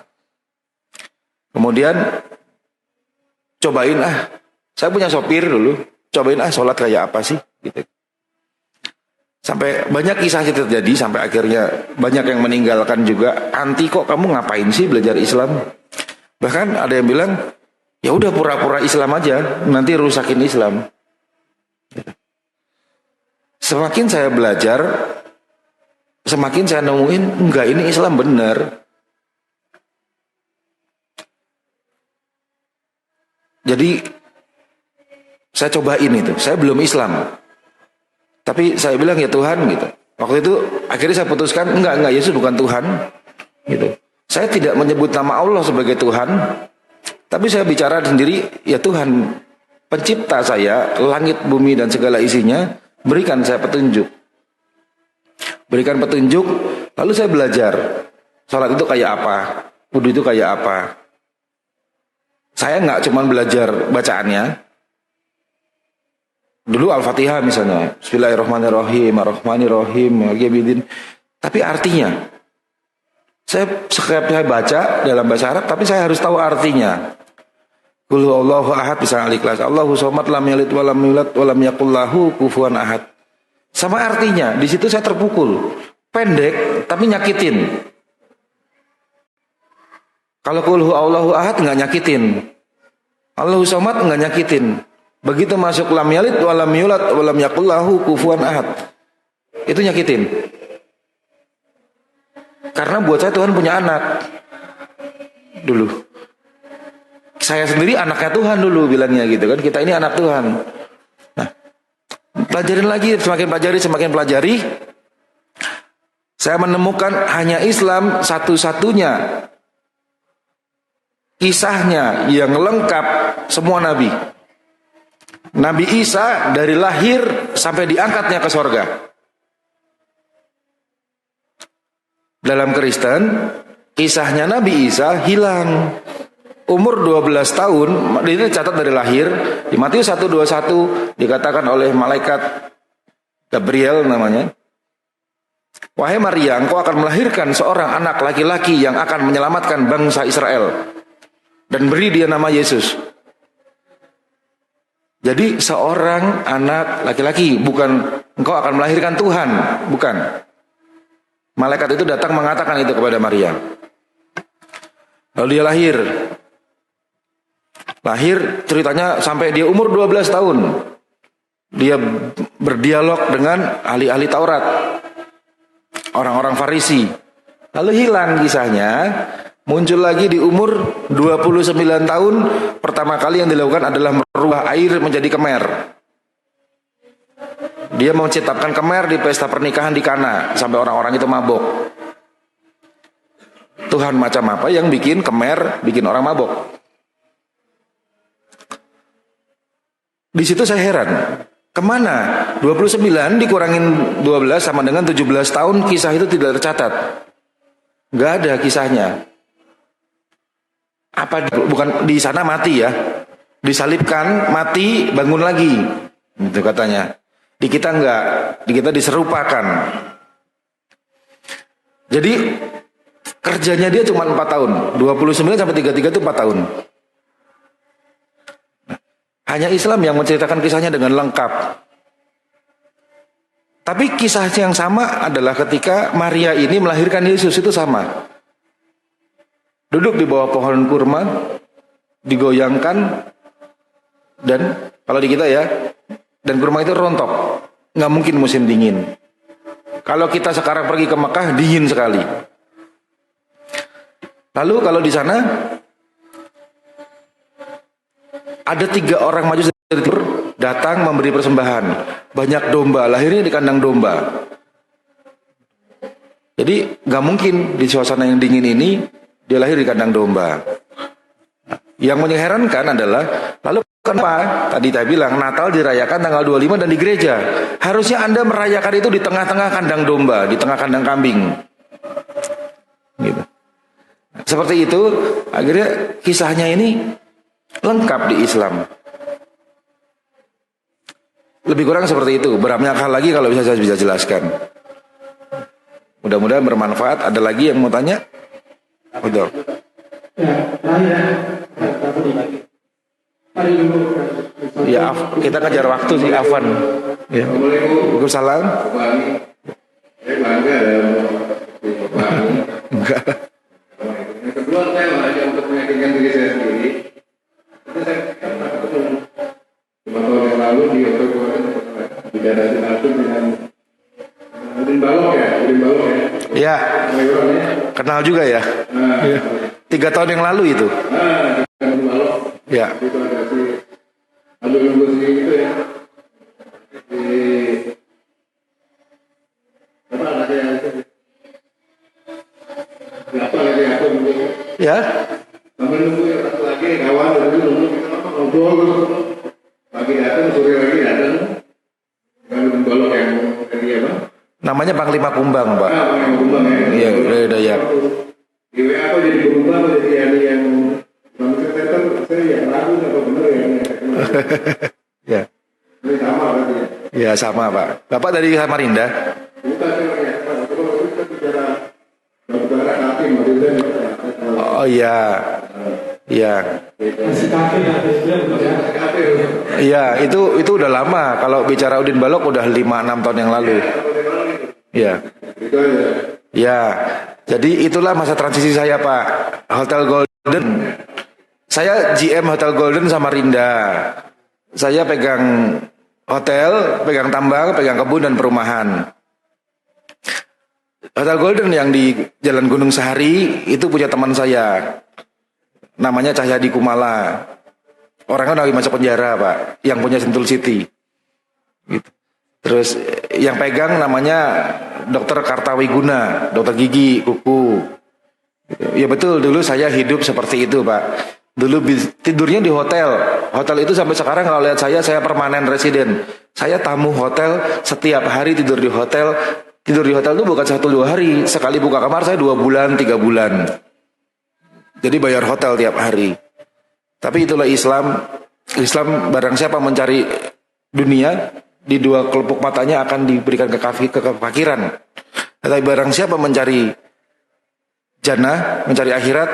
Kemudian cobain saya punya sopir dulu, cobain sholat kayak apa sih gitu. Sampai banyak kisah terjadi, sampai akhirnya banyak yang meninggalkan juga. Anti, kok kamu ngapain sih belajar Islam? Bahkan ada yang bilang, ya udah pura-pura Islam aja, nanti rusakin Islam. Semakin saya belajar, semakin saya nemuin enggak, ini Islam benar. Jadi saya cobain itu, saya belum Islam, tapi saya bilang ya Tuhan gitu. Waktu itu akhirnya saya putuskan enggak, Yesus bukan Tuhan gitu. Saya tidak menyebut nama Allah sebagai Tuhan, tapi saya bicara sendiri, ya Tuhan pencipta saya, langit, bumi dan segala isinya, berikan saya petunjuk. Berikan petunjuk, lalu saya belajar. Salat itu kayak apa? Wudu itu kayak apa? Saya nggak cuma belajar bacaannya. Dulu Al-Fatihah misalnya, Bismillahirrahmanirrahim, Ar-Rahmanirrahim, Maliki. Tapi artinya, setiap saya baca dalam bahasa Arab, tapi saya harus tahu artinya. Qul huwallahu ahad, bisa Al-Ikhlas. Allahu somad, lam yalid walam yulad walam yakul lahu kufuwan ahad. Sama artinya, di situ saya terpukul. Pendek tapi nyakitin. Kalau qul huwallahu ahad nggak nyakitin. Allahu somad nggak nyakitin. Begitu masuk lam yalid walam yulad walam yakul lahu kufuwan ahad, itu nyakitin. Karena buat saya Tuhan punya anak. Dulu saya sendiri anaknya Tuhan dulu bilangnya gitu kan. Kita ini anak Tuhan. Nah, pelajarin lagi, semakin pelajari, saya menemukan hanya Islam satu-satunya kisahnya yang lengkap semua nabi. Nabi Isa dari lahir sampai diangkatnya ke sorga. Dalam Kristen, kisahnya Nabi Isa hilang. Umur 12 tahun, ini catat dari lahir. Di Matius 1:21 dikatakan oleh malaikat Gabriel namanya, wahai Maria, engkau akan melahirkan seorang anak laki-laki yang akan menyelamatkan bangsa Israel, dan beri dia nama Yesus. Jadi seorang anak laki-laki, bukan engkau akan melahirkan Tuhan, bukan. Malaikat itu datang mengatakan itu kepada Maria. Lalu dia lahir ceritanya sampai dia umur 12 tahun. Dia berdialog dengan ahli-ahli Taurat, orang-orang Farisi. Lalu hilang kisahnya. Muncul lagi di umur 29 tahun, pertama kali yang dilakukan adalah merubah air menjadi kemer. Dia menciptakan kemer di pesta pernikahan di Kana, sampai orang-orang itu mabok. Tuhan macam apa yang bikin kemer, bikin orang mabok. Di situ saya heran, kemana 29 dikurangin 12 sama dengan 17 tahun, kisah itu tidak tercatat. Nggak ada kisahnya. Apa bukan di sana mati ya? Disalibkan, mati, bangun lagi. Itu katanya. Di kita enggak, di kita diserupakan. Jadi kerjanya dia cuma 4 tahun. 29 sampai 33 itu 4 tahun. Hanya Islam yang menceritakan kisahnya dengan lengkap. Tapi kisah yang sama adalah ketika Maria ini melahirkan Yesus, itu sama. Duduk di bawah pohon kurma, digoyangkan, dan kalau di kita ya, dan kurma itu rontok. Nggak mungkin musim dingin. Kalau kita sekarang pergi ke Mekah, dingin sekali. Lalu kalau di sana ada 3 orang Majus dari timur datang memberi persembahan. Banyak domba, lahirnya di kandang domba. Jadi nggak mungkin di suasana yang dingin ini dia lahir di kandang domba. Yang mengherankan adalah, lalu kenapa? Tadi saya bilang Natal dirayakan tanggal 25 dan di gereja. Harusnya Anda merayakan itu di tengah-tengah kandang domba, di tengah kandang kambing. Gitu. Seperti itu, akhirnya kisahnya ini lengkap di Islam. Lebih kurang seperti itu. Berapa hal lagi kalau bisa saya bisa jelaskan. Mudah-mudahan bermanfaat. Ada lagi yang mau tanya? Betul. Ya, kita kejar waktu sih, Afwan. Ya. Waalaikumsalam. Enggak. Yang kedua, saya mengajak untuk meyakinkan diri saya sendiri. Saya ketemu 5 tahun yang lalu di hotel bicara langsung dengan Udin Balok ya. Ya, kenal juga ya. 3 tahun yang lalu itu. Udin Balok. Ya. Itu ada si Abdul Ghusri itu ya. Di apa anaknya itu? Berapa lagi aku nunggu? Ya. Sambil nunggu yang satu lagi kawan dari nunggu kita ngobrol terus. Pagi datang, sore lagi datang. Kalau Balok yang tadi apa? Namanya Panglima Kumbang, Pak. Panglima Kumbang ya. Iya, udah ya. Di WA aku jadi berubah jadi yang sekretar saya yang ragu apa benar ya. Ya. Ini sama berarti ya. Ya, sama, Pak. Bapak dari Samarinda? Bukan saya ya. Kalau kita bicara hakim maksudnya. Oh iya. Iya. Iya, itu udah lama. Kalau bicara Udin Balok udah 5-6 tahun yang lalu. Iya. Itu aja. Ya. Jadi itulah masa transisi saya, Pak. Hotel Golden. Saya GM Hotel Golden Samarinda. Saya pegang hotel, pegang tambang, pegang kebun dan perumahan. Hotel Golden yang di Jalan Gunung Sahari itu punya teman saya. Namanya Cahyadi Kumala. Orangnya udah masuk penjara, Pak. Yang punya Sentul City. Gitu. Terus yang pegang namanya Dokter Kartawiguna, dokter gigi, kuku. Ya betul, dulu saya hidup seperti itu, Pak. Dulu tidurnya di hotel. Hotel itu sampai sekarang kalau lihat saya permanen residen. Saya tamu hotel, setiap hari tidur di hotel. Tidur di hotel itu bukan 1-2 hari. Sekali buka kamar saya 2 bulan, 3 bulan. Jadi bayar hotel tiap hari. Tapi itulah Islam. Islam barang siapa mencari dunia, di 2 kelompok matanya akan diberikan kefakiran. Tapi barang siapa mencari jannah, mencari akhirat,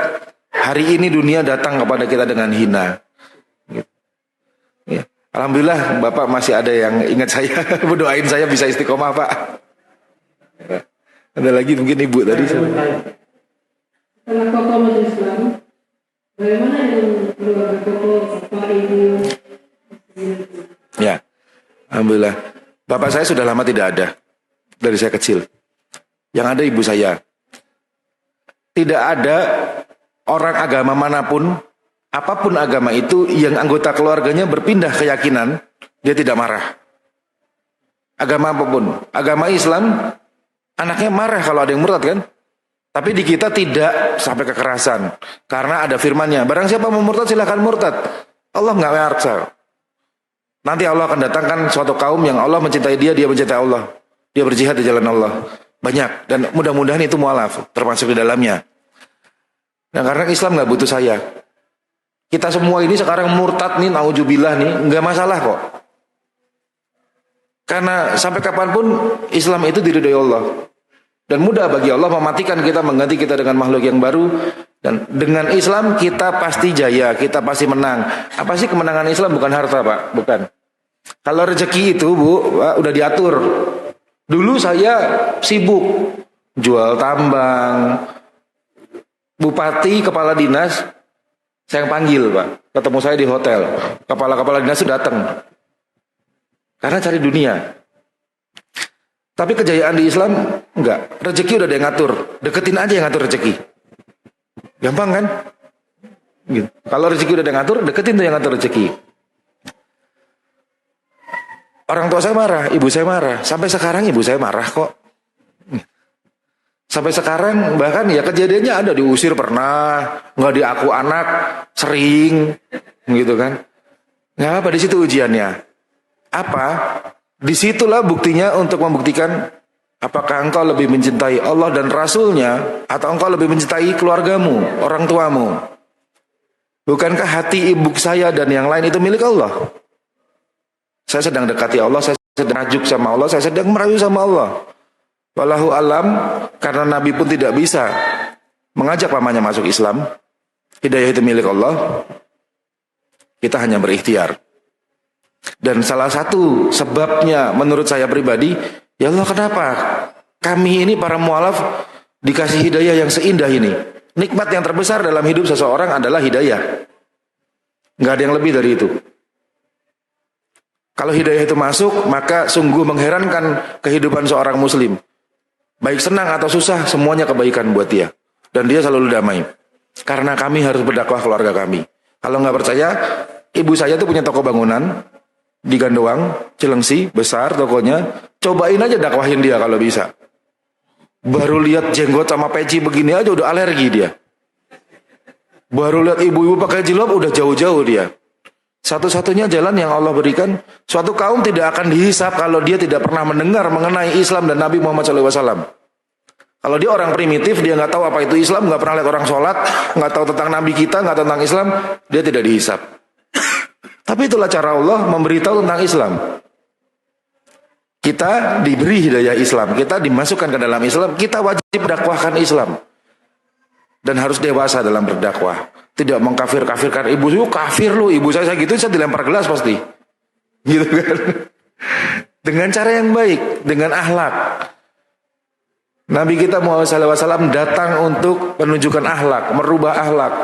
hari ini dunia datang kepada kita dengan hina. Ya. Alhamdulillah Bapak masih ada yang ingat saya. Berdoain saya bisa istiqomah, Pak. Ada lagi mungkin Ibu tadi. Setelah Koko masuk Islam, bagaimana yang keluarga Koko, Bapak, Ibu? Ya, alhamdulillah. Bapak saya sudah lama tidak ada dari saya kecil. Yang ada ibu saya. Tidak ada orang agama manapun, apapun agama itu, yang anggota keluarganya berpindah keyakinan, dia tidak marah. Agama apapun, agama Islam, anaknya marah kalau ada yang murtad kan? Tapi di kita tidak sampai kekerasan. Karena ada firman-Nya. Barang siapa mau murtad silahkan murtad. Allah nggak maksa. Nanti Allah akan datangkan suatu kaum yang Allah mencintai dia mencintai Allah. Dia berjihad di jalan Allah. Banyak. Dan mudah-mudahan itu mualaf. Termasuk di dalamnya. Nah karena Islam nggak butuh saya. Kita semua ini sekarang murtad nih, naudzubillah nih. Nggak masalah kok. Karena sampai kapanpun Islam itu diridhoi Allah. Dan mudah bagi Allah mematikan kita, mengganti kita dengan makhluk yang baru. Dan dengan Islam kita pasti jaya, kita pasti menang. Apa sih kemenangan Islam? Bukan harta, Pak. Bukan. Kalau rezeki itu, Bu, Pak, udah diatur. Dulu saya sibuk. Jual tambang. Bupati, kepala dinas, saya yang panggil, Pak. Ketemu saya di hotel. Kepala-kepala dinas itu datang. Karena cari dunia. Tapi kejayaan di Islam enggak. Rezeki udah ada yang ngatur. Deketin aja yang ngatur rezeki. Gampang kan? Gitu. Kalau rezeki udah ada yang ngatur, deketin tuh yang ngatur rezeki. Orang tua saya marah, ibu saya marah. Sampai sekarang ibu saya marah kok. Sampai sekarang bahkan ya kejadiannya ada, diusir pernah, nggak diaku anak, sering, gitu kan? Nggak apa, di situ ujiannya. Apa? Disitulah buktinya untuk membuktikan apakah engkau lebih mencintai Allah dan Rasulnya atau engkau lebih mencintai keluargamu, orang tuamu. Bukankah hati ibu saya dan yang lain itu milik Allah? Saya sedang dekati Allah, saya sedang rajuk sama Allah, saya sedang merayu sama Allah. Wallahu alam, karena Nabi pun tidak bisa mengajak pamannya masuk Islam. Hidayah itu milik Allah. Kita hanya berikhtiar. Dan salah satu sebabnya menurut saya pribadi, ya Allah kenapa kami ini para mualaf dikasih hidayah yang seindah ini? Nikmat yang terbesar dalam hidup seseorang adalah hidayah. Nggak ada yang lebih dari itu. Kalau hidayah itu masuk, maka sungguh mengherankan kehidupan seorang muslim. Baik senang atau susah, semuanya kebaikan buat dia. Dan dia selalu damai. Karena kami harus berdakwah keluarga kami. Kalau nggak percaya, ibu saya tuh punya toko bangunan di Gandoang, Cilengsi, besar tokonya. Cobain aja dakwahin dia kalau bisa. Baru lihat jenggot sama peci begini aja udah alergi dia. Baru lihat ibu-ibu pakai jilbab udah jauh-jauh dia. Satu-satunya jalan yang Allah berikan, suatu kaum tidak akan dihisap kalau dia tidak pernah mendengar mengenai Islam dan Nabi Muhammad SAW. Kalau dia orang primitif, dia nggak tahu apa itu Islam, nggak pernah lihat orang sholat, nggak tahu tentang Nabi kita, nggak tahu tentang Islam, dia tidak dihisap. Tapi itulah cara Allah memberitahu tentang Islam. Kita diberi hidayah Islam, kita dimasukkan ke dalam Islam, kita wajib dakwahkan Islam. Dan harus dewasa dalam berdakwah. Tidak mengkafir-kafirkan ibu saya, kafir lu, ibu saya gitu, saya dilempar gelas pasti. Gitu kan. Dengan cara yang baik, dengan akhlak. Nabi kita Muhammad SAW datang untuk menunjukkan akhlak, merubah akhlak.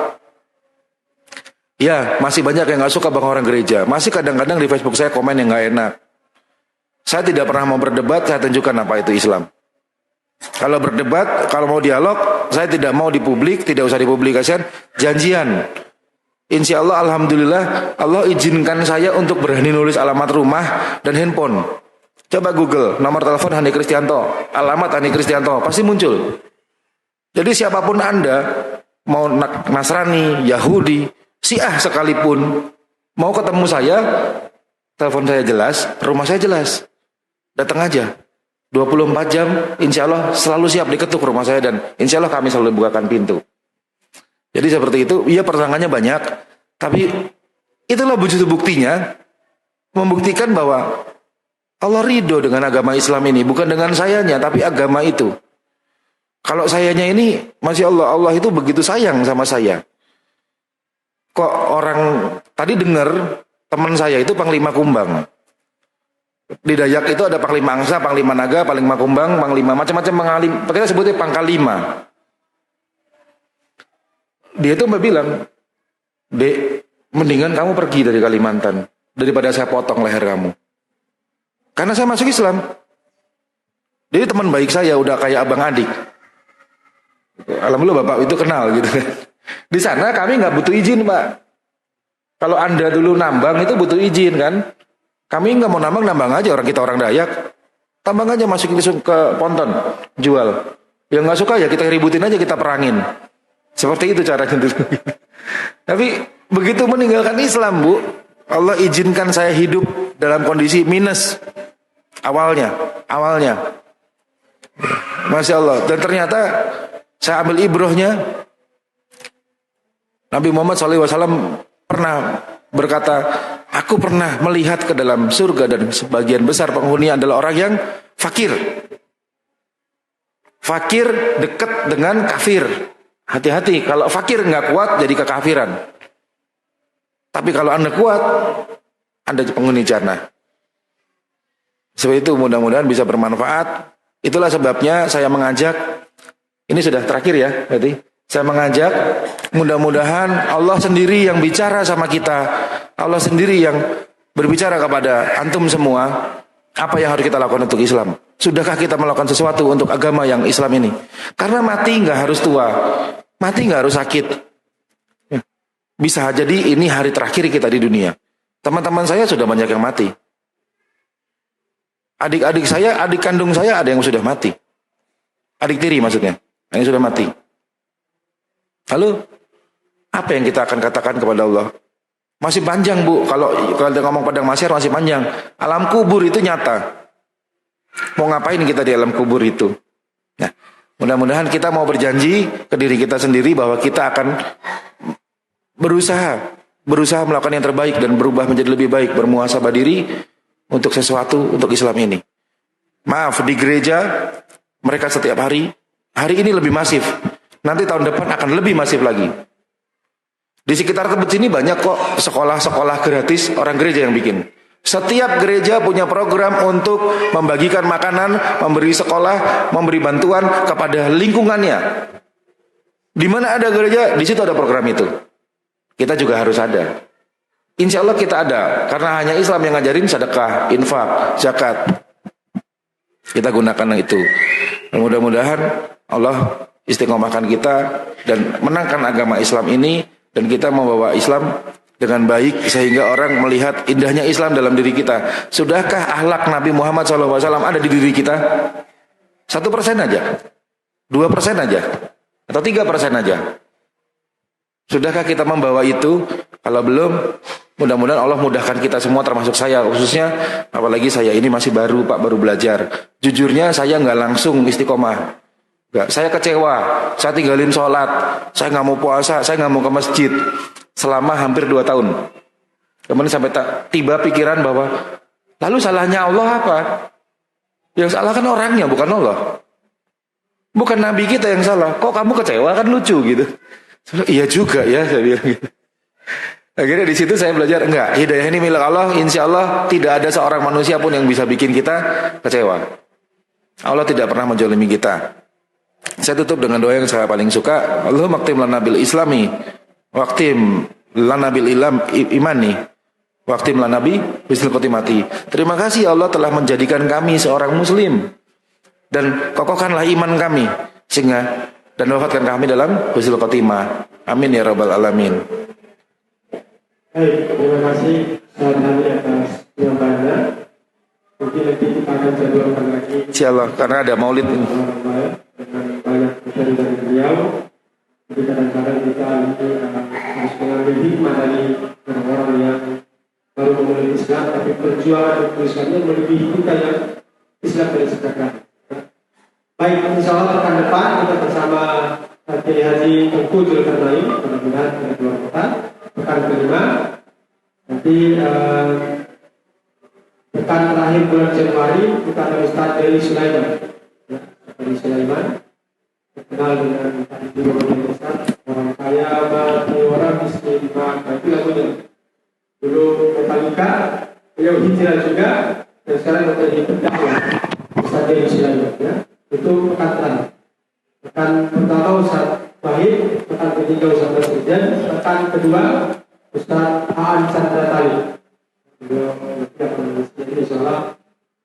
Ya, masih banyak yang gak suka bang orang gereja. Masih kadang-kadang di Facebook saya komen yang gak enak. Saya tidak pernah mau berdebat, saya tunjukkan apa itu Islam. Kalau berdebat, kalau mau dialog, saya tidak mau di publik, tidak usah dipublikasikan, janjian. Insya Allah, alhamdulillah, Allah izinkan saya untuk berani nulis alamat rumah dan handphone. Coba Google, nomor telepon Hani Kristianto, alamat Hani Kristianto, pasti muncul. Jadi siapapun Anda, mau Nasrani, Yahudi, Syiah sekalipun, mau ketemu saya, telepon saya jelas, rumah saya jelas. Datang aja. 24 jam, insya Allah selalu siap diketuk rumah saya dan insya Allah kami selalu bukakan pintu. Jadi seperti itu, iya pertanyaannya banyak, tapi itulah wujud buktinya, membuktikan bahwa Allah ridho dengan agama Islam ini, bukan dengan sayanya, tapi agama itu. Kalau sayanya ini, Masya Allah, Allah itu begitu sayang sama saya. Kok orang, tadi dengar teman saya itu Panglima Kumbang. Di Dayak itu ada Panglima Angsa, Panglima Naga, Panglima Kumbang, Panglima macam-macam Panglima. Kita sebutnya Pangkalima. Dia itu bilang, Dek, mendingan kamu pergi dari Kalimantan daripada saya potong leher kamu. Karena saya masuk Islam. Jadi teman baik saya udah kayak abang adik. Alhamdulillah bapak itu kenal gitu. Di sana kami nggak butuh izin, Pak. Kalau Anda dulu nambang itu butuh izin kan? Kami nggak mau nambang aja, orang kita orang Dayak. Tambang aja masukin ke ponton, jual. Yang nggak suka ya kita ributin aja, kita perangin. Seperti itu caranya dulu. Tapi begitu meninggalkan Islam, Bu, Allah izinkan saya hidup dalam kondisi minus awalnya. Masya Allah. Dan ternyata saya ambil ibrohnya, Nabi Muhammad SAW pernah berkata, aku pernah melihat ke dalam surga dan sebagian besar penghuni adalah orang yang fakir. Fakir dekat dengan kafir. Hati-hati, kalau fakir nggak kuat jadi kekafiran. Tapi kalau Anda kuat, Anda penghuni jannah. Sebab itu mudah-mudahan bisa bermanfaat. Itulah sebabnya saya mengajak, ini sudah terakhir ya, berarti saya mengajak, mudah-mudahan Allah sendiri yang bicara sama kita. Allah sendiri yang berbicara kepada antum semua, apa yang harus kita lakukan untuk Islam. Sudahkah kita melakukan sesuatu untuk agama yang Islam ini? Karena mati nggak harus tua, mati nggak harus sakit. Bisa jadi ini hari terakhir kita di dunia. Teman-teman saya sudah banyak yang mati. Adik-adik saya, adik kandung saya ada yang sudah mati. Adik tiri maksudnya, yang sudah mati. Lalu, apa yang kita akan katakan kepada Allah? Masih panjang, Bu. Kalau ngomong padang mahsyar masih panjang. Alam kubur itu nyata. Mau ngapain kita di alam kubur itu? Nah, mudah-mudahan kita mau berjanji ke diri kita sendiri bahwa kita akan berusaha melakukan yang terbaik dan berubah menjadi lebih baik, bermuhasabah diri untuk sesuatu untuk Islam ini. Maaf, di gereja mereka setiap hari ini lebih masif. Nanti tahun depan akan lebih masif lagi. Di sekitar Tebet sini banyak kok sekolah-sekolah gratis orang gereja yang bikin. Setiap gereja punya program untuk membagikan makanan, memberi sekolah, memberi bantuan kepada lingkungannya. Di mana ada gereja, di situ ada program itu. Kita juga harus ada. Insya Allah kita ada, karena hanya Islam yang ngajarin sedekah, infak, zakat. Kita gunakan itu. Mudah-mudahan Allah istiqomahkan kita dan menangkan agama Islam ini, dan kita membawa Islam dengan baik sehingga orang melihat indahnya Islam dalam diri kita. Sudahkah akhlak Nabi Muhammad SAW ada di diri kita? 1% aja, 2% aja, atau 3% aja. Sudahkah kita membawa itu? Kalau belum, mudah-mudahan Allah mudahkan kita semua, termasuk saya khususnya. Apalagi saya ini masih baru, Pak, baru belajar. Jujurnya saya nggak langsung istiqomah. Enggak, saya kecewa. Saya tinggalin sholat, saya nggak mau puasa, saya nggak mau ke masjid selama hampir 2 tahun. Kemudian sampai tiba pikiran bahwa lalu salahnya Allah apa? Yang salah kan orangnya, bukan Allah. Bukan Nabi kita yang salah. Kok kamu kecewa? Kan lucu gitu. Iya juga ya, saya bilang gitu. Akhirnya di situ saya belajar, enggak, hidayah ini milik Allah. Insya Allah tidak ada seorang manusia pun yang bisa bikin kita kecewa. Allah tidak pernah menjolimi kita. Saya tutup dengan doa yang saya paling suka. Allahumma qtim lana bil islami waqtim lana bil imani waqtim lana bi husnul khotimati. Terima kasih Allah telah menjadikan kami seorang muslim, dan kokohkanlah iman kami sehingga dan wafatkan kami dalam husnul khotimah. Amin ya rabbal alamin. Baik, terima kasih Ustaz Ali atas penyampaiannya. Mungkin nanti kita akan jadwalkan lagi Insyaallah, karena ada maulid ini. Dengan banyak materi dari beliau. Jadi kadang-kadang kita harus mengambil hikmah dari orang-orang yang baru memulai Islam, tapi perjuangan untuk Islamnya melebihi kita yang Islam dari sekarang. Baik, insya Allah pekan depan kita bersama Kiai Haji Tengku Zulkarnain, mudah-mudahan dari luar kota. Pekan kelima, nanti pekan terakhir bulan Januari kita ada Ustaz Deli Sulaiman. Deli Sulaiman terkenal dengan tadi Ustaz, orang kaya, mati, orang miskin, maka itu lagunya. Dulu Metallica, beliau hijrah juga, dan sekarang menjadi pendakwah Ustaz Deli Sulaiman. Ya. Itu pekan terakhir. Pekan pertama Ustaz Wahid, pekan ketiga Ustaz Basrijan, pekan kedua Ustaz Aan Chandra Tali. Beliau tidak menulisnya, insyaallah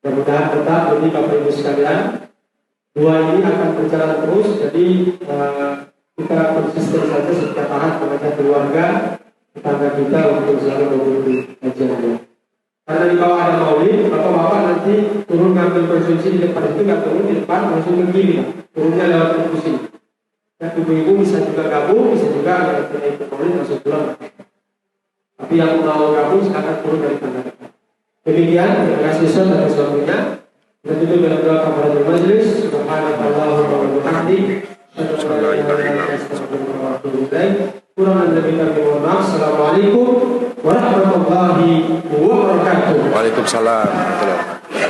mudah-mudahan tetap. Jadi Bapak Ibu sekalian, dua ini akan berjalan terus. Jadi kita konsisten saja setiap hari mengajak keluarga, tetangga kita untuk selalu mengikuti kajiannya. Karena di bawah ada maulid, bapak-bapak nanti turun ngambil konsumsi di depan itu, nggak turun di depan, langsung ke kiri, turunnya lewat kursi. Dan ibu-ibu bisa juga gabung, bisa juga yang tidak ikut maulid langsung pulang. Tapi yang mau gabung silakan turun dari tangga depan. Demikian, terima kasih Ustaz atas waktunya. Kita tutup dengan doa kafaratul majelis. Subhanallahumma wa bihamdihi, asyhadu an la ilaha illa anta, astaghfiruka wa atubu ilaik. Kurang lebih kami mohon maaf. Assalamualaikum warahmatullahi wabarakatuh. Waalaikumsalam warahmatullahi wabarakatuh.